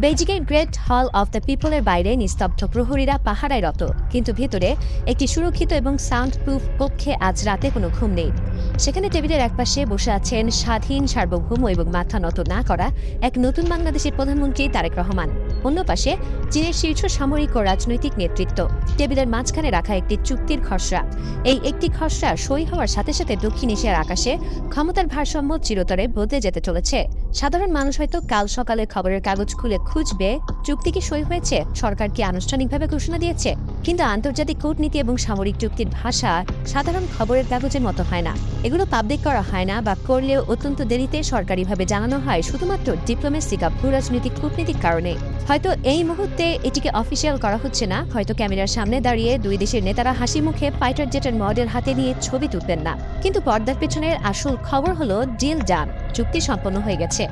বেইজিংয়ের great hall of the পিপলের বাইরে নিস্তব্ধ প্রহরীরা পাহারায় রত, কিন্তু ভেতরে একটি সুরক্ষিত এবং সাউন্ড প্রুফ কক্ষে আজ রাতে কোনো ঘুম নেই। সেখানে টেবিলের একপাশে বসে আছেন স্বাধীন, সার্বভৌম এবং মাথা নত না করা এক নতুন বাংলাদেশের প্রধানমন্ত্রী তারেক রহমান। অন্য পাশে চীনের শীর্ষ সামরিক ও রাজনৈতিক নেতৃত্ব। টেবিলের মাঝখানে রাখা একটি চুক্তির খসড়া। এই একটি খসড়া সই হওয়ার সাথে সাথে দক্ষিণ এশিয়ার আকাশে ক্ষমতার ভারসাম্য চিরতরে বদলে যেতে চলেছে। সাধারণ মানুষ হয়তো কাল সকালে খবরের কাগজ খুলে খুঁজবে চুক্তি কি সই হয়েছে, সরকার কি আনুষ্ঠানিকভাবে ঘোষণা দিয়েছে, কিন্তু আন্তর্জাতিক কূটনীতি এবং সামরিক চুক্তির ভাষা সাধারণ খবরের কাগজের মতো হয় না। এগুলো পাবলিক করা হয় না, বা করলেও অত্যন্ত দেরিতে সরকারিভাবে জানানো হয় শুধুমাত্র ডিপ্লোমেসি বা ভূ রাজনৈতিক কূটনীতিক কারণে। হয়তো এই মুহূর্তে এটিকে অফিসিয়াল করা হচ্ছে না, হয়তো ক্যামেরার সামনে দাঁড়িয়ে দুই দেশের নেতারা হাসি মুখে ফাইটার জেটের মডেল হাতে নিয়ে ছবি তুলবেন না, কিন্তু পর্দার পেছনের আসল খবর হলো ডিল ডান, চুক্তি সম্পন্ন হয়ে গেছে।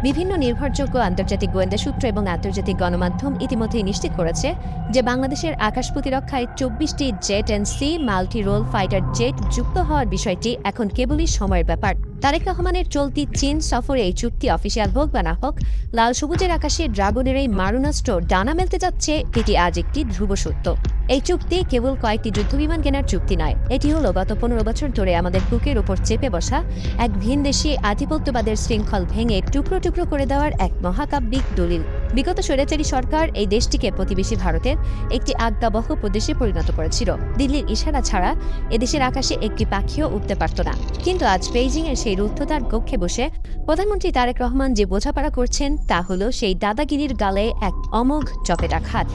বিভিন্ন নির্ভরযোগ্য আন্তর্জাতিক গোয়েন্দা সূত্র এবং আন্তর্জাতিক গণমাধ্যম ইতিমধ্যেই নিশ্চিত করেছে যে বাংলাদেশের আকাশ প্রতিরক্ষায় ২৪টি jet and C multi role fighter jet যুক্ত হওয়ার বিষয়টি এখন কেবলই সময়ের ব্যাপার। তারেক রহমানের চলতি চীন সফরে এই চুক্তি অফিসিয়াল হোক বা না হোক, লাল সবুজের আকাশে ড্রাগনের এই মারুনাস্ত্র ডানা মেলতে যাচ্ছে, এটি আজ একটি ধ্রুব সত্য। এই চুক্তি কেবল কয়েকটি যুদ্ধবিমান কেনার চুক্তি নয়, এটি হলো গত ১৫ বছর ধরে আমাদের বুকের ওপর চেপে বসা এক ভিনদেশী আধিপত্যবাদের শৃঙ্খল ভেঙে টুকরো টুকরো করে দেওয়ার এক মহাকাব্যিক দলিল। বিগত স্বৈরাচারী সরকার এই দেশটিকে প্রতিবেশী ভারতের একটি আজ্ঞাবহ প্রদেশে পরিণত করেছিল। দিল্লির ইশারা ছাড়া এদেশের আকাশে একটি পাখিও উঠতে পারত না। কিন্তু আজ বেইজিংয়ের সেই রুদ্ধতার কক্ষে বসে প্রধানমন্ত্রী তারেক রহমান যে বোঝাপড়া করছেন তা হলো সেই দাদাগিরির গালে এক অমোঘ চপেটাঘাত।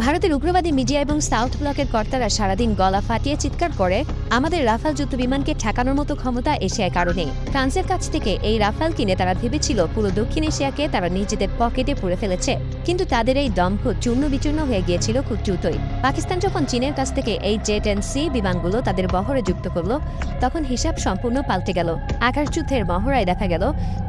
ভারতের উগ্রবাদী মিডিয়া এবং সাউথ ব্লকের কর্তারা সারাদিন গলা ফাটিয়ে চিৎকার করে আমাদের রাফাল যুদ্ধবিমানকে ঠেকানোর মতো ক্ষমতা এশিয়ায় কারো নেই। ফ্রান্সের কাছ থেকে এই রাফাল কিনে তারা ভেবেছিল পুরো দক্ষিণ এশিয়াকে তারা নিজেদের পকেটে পুরে ফেলেছে, কিন্তু তাদের এই দম্ভ চূর্ণ বিচূর্ণ হয়ে গিয়েছিল খুব দ্রুতই। পাকিস্তান যখন চীনের কাছ থেকে এই জেট অ্যান্ড সি বিমানগুলো তাদের বহরে যুক্ত করল, তখন হিসাব সম্পূর্ণ পাল্টে গেল। আকাশযুদ্ধের মহড়ায় দেখা গেল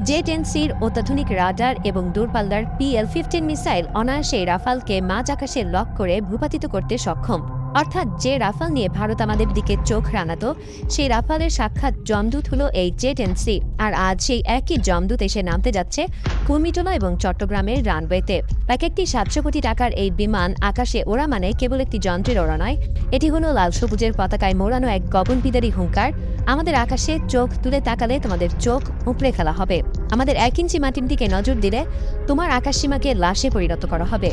জেট অ্যান্ড সির অত্যাধুনিক রাডার এবং দূরপাল্লার PL-15 মিসাইল অনায়াসে রাফালকে মাঝ আকাশে লক করে ভূপাতিত করতে সক্ষম। অর্থাৎ যে রাফাল নিয়ে ভারত আমাদের দিকে চোখ রাঙাতো, সেই রাফালের সাক্ষাৎ জমদূত হলো এই জেট অ্যান্ড সি। আর আজ সেই একই জমদূত এসে নামতে যাচ্ছে কুর্মিটোলা এবং চট্টগ্রামের রানওয়েতে। এক একটি ৭০০ কোটি টাকার এই বিমান আকাশে ওড়া মানে কেবল একটি যন্ত্রের ওড়া নয়, এটি হলো লাল সবুজের পতাকায় মোড়ানো এক গগনবিদারী হুঙ্কার। আমাদের আকাশে চোখ তুলে তাকালে তোমাদের চোখ উপড়ে ফেলা হবে, আমাদের ১ ইঞ্চি মাটির দিকে নজর দিলে তোমার আকাশসীমাকে লাশে পরিণত করা হবে।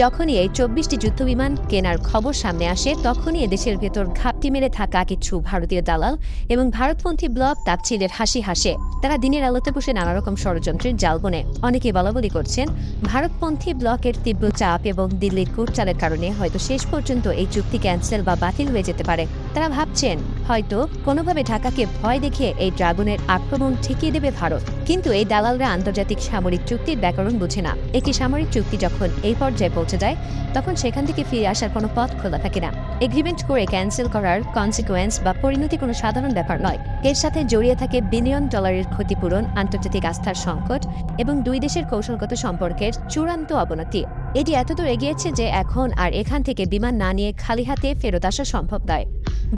যখনই এই ২৪টি যুদ্ধবিমান কেনার খবর সামনে আসে, তখনই এদেশের ভেতর ঘাপটি মেরে থাকা কিছু ভারতীয় দালাল এবং ভারতপন্থী ব্লক তাচ্ছিলের হাসি হাসে। তারা দিনের আলোতে বসে নানারকম ষড়যন্ত্রের জাল বনে। অনেকে বলাবলি করছেন ভারতপন্থী ব্লকের তীব্র চাপ এবং দিল্লির কুটচালের কারণে হয়তো শেষ পর্যন্ত এই চুক্তি ক্যান্সেল বা বাতিল হয়ে যেতে পারে। তারা ভাবছেন হয়তো কোনোভাবে ঢাকাকে ভয় দেখিয়ে এই ড্রাগনের আক্রমণ ঠেকিয়ে দেবে ভারত। কিন্তু এই দালালরা আন্তর্জাতিক সামরিক চুক্তির ব্যাকরণ বোঝে না। একটি সামরিক চুক্তি যখন এই পর্যায়ে পৌঁছে যায়, তখন সেখান থেকে ফিরে আসার কোনো পথ খোলা থাকে না। এগ্রিমেন্ট করে ক্যান্সেল করার কনসিকুয়েন্স বা পরিণতি কোনো সাধারণ ব্যাপার নয়। এর সাথে জড়িয়ে থাকে বিলিয়ন ডলারের ক্ষতিপূরণ, আন্তর্জাতিক আস্থার সংকট এবং দুই দেশের কৌশলগত সম্পর্কের চূড়ান্ত অবনতি। এটি এতদূর এগিয়েছে যে এখন আর এখান থেকে বিমান না নিয়ে খালি হাতে ফেরত আসা সম্ভব নয়।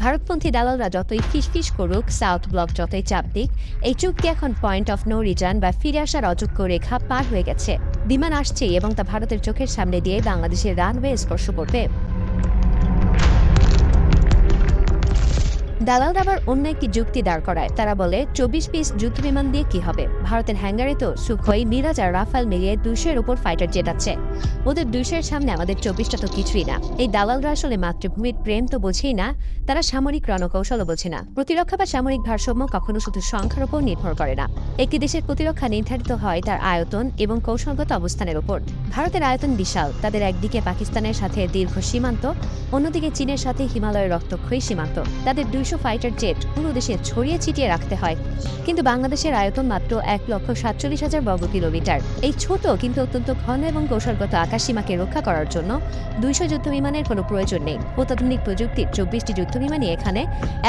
ভারতপন্থী দালালরা যতই ফিসফিস করুক, সাউথ ব্লক যতই চাপ দিক, এই চুক্তি এখন পয়েন্ট অফ নো রিটার্ন বা ফিরে আসার অযোগ্য রেখা পার হয়ে গেছে। বিমান আসছে এবং তা ভারতের চোখের সামনে দিয়ে বাংলাদেশের রানওয়ে স্পর্শ করবে। দালালরা আবার অন্য একটি যুক্তি দাঁড় করায়। তারা বলে ২৪ পিস যুদ্ধবিমান দিয়ে কি হবে, ভারতের হ্যাঙ্গারে তো সুখোই, মিরাজ আর রাফাল মিলিয়ে ২০০-এর উপর ফাইটার জেট আছে, ওদের ২০০-এর সামনে আমাদের ২৪টা তো কিছুই না। এই দালালরা আসলে মাতৃভূমির প্রেম তো বোঝেই না, তারা সামরিক রণকৌশলও বোঝে না। প্রতিরক্ষা বা সামরিক ভারসাম্য কখনো শুধু সংখ্যার উপর নির্ভর করে না। একটি দেশের প্রতিরক্ষা নির্ধারিত হয় তার আয়তন এবং কৌশলগত অবস্থানের উপর। ভারতের আয়তন বিশাল, তাদের একদিকে পাকিস্তানের সাথে দীর্ঘ সীমান্ত, অন্যদিকে চীনের সাথে হিমালয়ের রক্তক্ষয়ী সীমান্ত। তাদের ২০০ ফাইটার জেট পুরো দেশে ছড়িয়ে ছিটিয়ে রাখতে হয়। কিন্তু বাংলাদেশের আয়তন মাত্র ১,৪৭,০০০ বর্গ কিলোমিটার। এই ছোট কিন্তু অত্যন্ত ঘন এবং কৌশলগত আকাশসীমাকে রক্ষা করার জন্য ২০০ যুদ্ধবিমানের কোনো প্রয়োজন নেই। অত্যাধুনিক প্রযুক্তির ২৪টি যুদ্ধবিমানই এখানে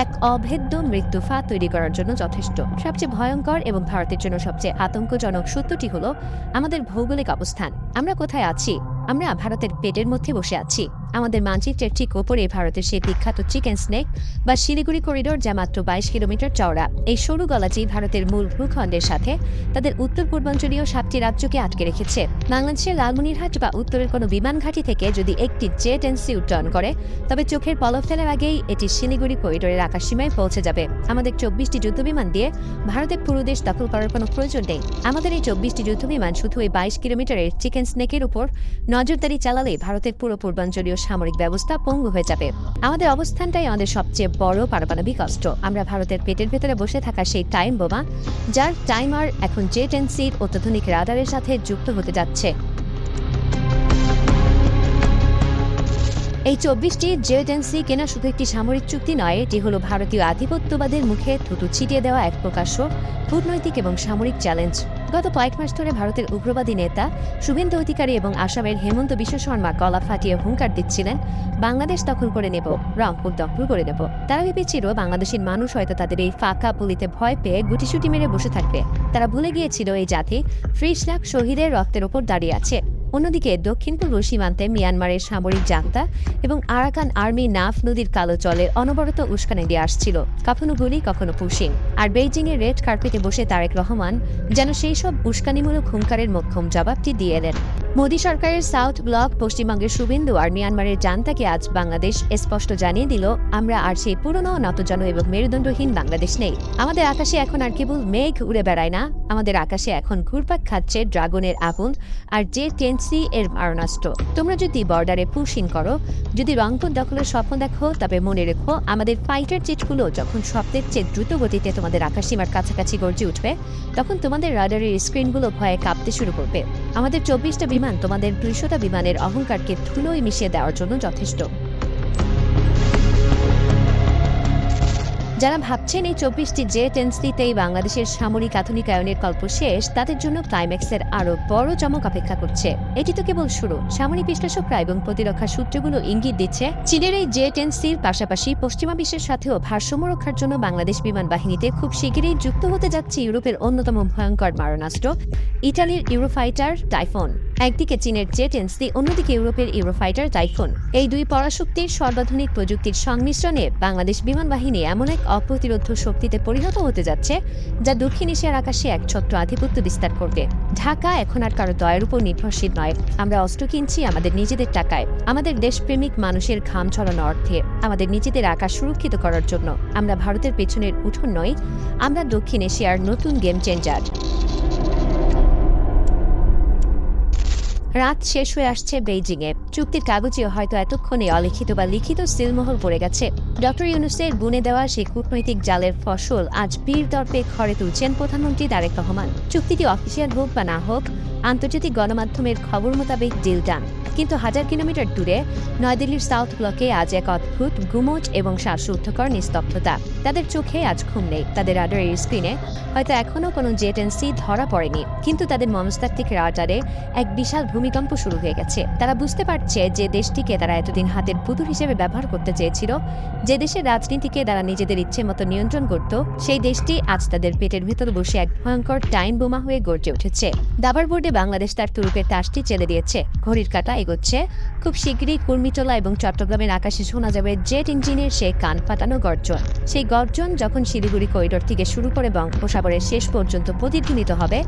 এক অভেদ্য মৃত্যু ফাঁদ তৈরি করার জন্য যথেষ্ট। সবচেয়ে ভয়ঙ্কর এবং ভারতের জন্য সবচেয়ে আতঙ্কজনক সত্যটি হলো আমাদের ভৌগোলিক অবস্থান। আমরা কোথায় আছি? আমরা ভারতের পেটের মধ্যে বসে আছি। আমাদের মানচিত্রের ঠিক ওপরে ভারতের সেই বিখ্যাত চিকেন স্নেক বা শিলিগুড়ি করিডোর, যা মাত্র 22 কিলোমিটার চওড়া। এই সরু গলাটি ভারতের মূল ভূখণ্ডের সাথে তাদের উত্তর পূর্বাঞ্চলীয় 7টি রাজ্যকে আটকে রেখেছে। বাংলাদেশের লালমনিরহাট বা উত্তরের কোনো বিমান ঘাঁটি থেকে যদি একটি জেট এনসি উড্ডয়ন করে, তবে চোখের পলক ফেলার আগেই এটি শিলিগুড়ি করিডোরের আকাশসীমায় পৌঁছে যাবে। আমাদের 24টি যুদ্ধবিমান দিয়ে ভারতের পুরো দেশ দখল করার কোনো প্রয়োজন নেই। আমাদের এই 24টি যুদ্ধবিমান শুধু এই 22 কিলোমিটারের চিকেন স্নেকের উপর নজরদারি চালালে ভারতের পুরো পূর্বাঞ্চলীয় সামরিক ব্যবস্থা পঙ্গু হয়ে যাবে। আমাদের অবস্থানটাই আমাদের সবচেয়ে বড় পারমাণবিক অস্ত্র। আমরা ভারতের পেটের ভেতরে বসে থাকা সেই টাইম বোমা, যার টাইমার এখন জেট এনসির অত্যাধুনিক রাডারের সাথে যুক্ত হতে যাচ্ছে। এই 24টি জেট এনসি কেনা শুধু একটি সামরিক চুক্তি নয়, এটি হলো ভারতীয় আধিপত্যবাদের মুখে থুতু ছিটিয়ে দেওয়া এক প্রকাশ্য কূটনৈতিক এবং সামরিক চ্যালেঞ্জ। গত কয়েক মাস ধরে ভারতের উগ্রবাদী নেতা শুভেন্দু অধিকারী এবং আসামের হেমন্ত বিশ্ব শর্মা গলা ফাটিয়ে হুঙ্কার দিচ্ছিলেন, বাংলাদেশ দখল করে নেব, রংপুর দখল করে নেব। তারা ভেবেছিল বাংলাদেশের মানুষ হয়তো তাদের এই ফাঁকা পুলিতে ভয় পেয়ে গুটিসুটি মেরে বসে থাকবে। তারা ভুলে গিয়েছিল এই জাতি 30 লাখ শহীদের রক্তের ওপর দাঁড়িয়ে আছে। অন্যদিকে দক্ষিণ পূর্ব সীমান্তে মিয়ানমারের সামরিক জান্তা এবং আরাকান আর্মি নাফ নদীর কালো জলের অনবরত উস্কানি দিয়ে আসছিল, কখনো গুলি কখনো পুশিং। আর বেইজিংয়ের রেড কার্পেটে বসে তারেক রহমান যেন সেই সব উস্কানিমূলক হুঙ্কারের মোক্ষম জবাবটি দিয়ে এলেন। মোদী সরকারের সাউথ ব্লক পশ্চিমবঙ্গের শুভেন্দু আর মিয়ানমারের জান্তাকে আজ বাংলাদেশ স্পষ্ট জানিয়ে দিল, আমরা আর সেই পুরনো নতজানু এবং মেরুদণ্ডহীন বাংলাদেশ নেই। আমাদের আকাশে এখন আর কেবল মেঘ উড়ে বেড়ায় না, আমাদের আকাশে এখন ঘুরপাক খাচ্ছে ড্রাগনের আগুন আর জেট এনসি এর মারণাস্ত্র। তোমরা যদি বর্ডারে পুশিং করো, যদি রংপুর দখলের স্বপ্ন দেখো, তবে মনে রেখো আমাদের ফাইটার জেটগুলো যখন স্বপ্নের চেয়ে দ্রুত গতিতে তোমাদের আকাশসীমার কাছাকাছি গর্জে উঠবে, তখন তোমাদের রাডারের স্ক্রিনগুলো ভয়ে কাঁপতে শুরু করবে। আমাদের 24টা বিমান তোমাদের 200টা বিমানের অহংকারকে ধুলোয় মিশিয়ে দেওয়ার জন্য যথেষ্ট। যারা ভাবছেন এই 24টি জেট এনসিতেই বাংলাদেশের সামরিক আধুনিকায়নের গল্প শেষ, তাদের জন্য ক্লাইম্যাক্সের আরও বড় চমক অপেক্ষা করছে। এটি তো কেবল শুরু। সামরিক বিশ্লেষকরা এবং প্রতিরক্ষা সূত্রগুলো ইঙ্গিত দিচ্ছে, চীনের এই জেট এনসির পাশাপাশি পশ্চিমা বিশ্বের সাথেও ভারসাম্য রক্ষার জন্য বাংলাদেশ বিমান বাহিনীতে খুব শীঘ্রই যুক্ত হতে যাচ্ছে ইউরোপের অন্যতম ভয়ঙ্কর মারণাস্ত্র, ইটালির ইউরোফাইটার টাইফুন। একদিকে চীনের জেট এনসি, অন্যদিকে ইউরোপের ইউরোফাইটার টাইফুন। এই দুই পরাশক্তির সর্বাধুনিক প্রযুক্তির সংমিশ্রণে বাংলাদেশ বিমান বাহিনী এমন এক অপ্রতিরোধ্য শক্তিতে পরিণত হতে যাচ্ছে, যা দক্ষিণ এশিয়ার আকাশে এক ছোট্ট আধিপত্য বিস্তার করবে। ঢাকা এখন আর কারো দয়ের উপর নির্ভরশীল নয়। আমরা অস্ত্র কিনছি আমাদের নিজেদের টাকায়, আমাদের দেশপ্রেমিক মানুষের ঘাম ছড়ানো অর্থে, আমাদের নিজেদের আকাশ সুরক্ষিত করার জন্য। আমরা ভারতের পেছনের উঠোন নই, আমরা দক্ষিণ এশিয়ার নতুন গেম চেঞ্জার। রাত শেষ হয়ে আসছে বেইজিংয়ে। চুক্তির কাগজেও হয়তো এতক্ষণে অলিখিত বা লিখিত সিলমোহর পড়ে গেছে। ডক্টর ইউনূসের বুনে দেওয়া সেই কূটনৈতিক জালের ফসল আজ বীর দর্পে ঘরে তুলছেন প্রধানমন্ত্রী তারেক রহমান। চুক্তিটি অফিসিয়াল হোক বা না হোক, আন্তর্জাতিক গণমাধ্যমের খবর মোতাবেক ডিল ডান। কিন্তু 1000 কিলোমিটার দূরে নয়াদিল্লির সাউথ ব্লকে আজ এক অদ্ভুত গুমোট এবং শ্বাসরুদ্ধকর নিস্তব্ধতা। তাদের চোখে আজ ঘুম নেই, তাদের রাডারের স্ক্রিনে হয়তো এখনও কোনো জেট এনসি ধরা পড়েনি, কিন্তু তাদের মনস্তাত্ত্বিক রাডারে এক বিশাল ভূমিকম্প শুরু হয়ে গেছে। তারা বুঝতে পারছে যে দেশটিকে তারা এতদিন হাতের পুতুল হিসেবে ব্যবহার করতে চেয়েছিল, যে দেশের রাজনীতিকে তারা নিজেদের ইচ্ছে মতো নিয়ন্ত্রণ করত, সেই দেশটি আজ তাদের পেটের ভেতর বসে এক ভয়ঙ্কর টাইম বোমা হয়ে গর্জে উঠেছে। দাবার বোর্ডে বাংলাদেশ তার তুরুপের তাসটি চেলে দিয়েছে। ঘড়ির কাঁটা এগোচ্ছে। খুব শীঘ্রই কুর্মিটোলা এবং চট্টগ্রামের আকাশে শোনা যাবে জেট ইঞ্জিনের সেই কান ফাটানো গর্জন। সেই গর্জন যখন শিলিগুড়ি করিডোর থেকে শুরু করে বঙ্গোপসাগরের শেষ পর্যন্ত প্রতিধ্বনিত হবে,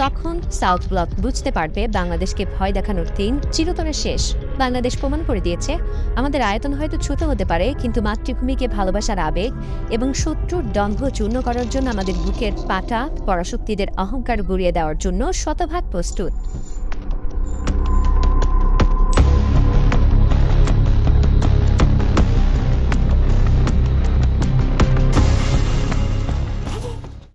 তখন সাউথ ব্লক বুঝতে পারবে বাংলাদেশকে ভয় দেখানোর দিন চিরতরে শেষ। বাংলাদেশ প্রমাণ করে দিয়েছে, আমাদের আয়তন হয়তো ছোট হতে পারে, কিন্তু মাতৃভূমিকে ভালোবাসার আবেগ এবং শত্রুর দম্ভ চূর্ণ করার জন্য আমাদের বুকের পাটা পরাশক্তিদের অহংকার গুড়িয়ে দেওয়ার জন্য শতভাগ প্রস্তুত।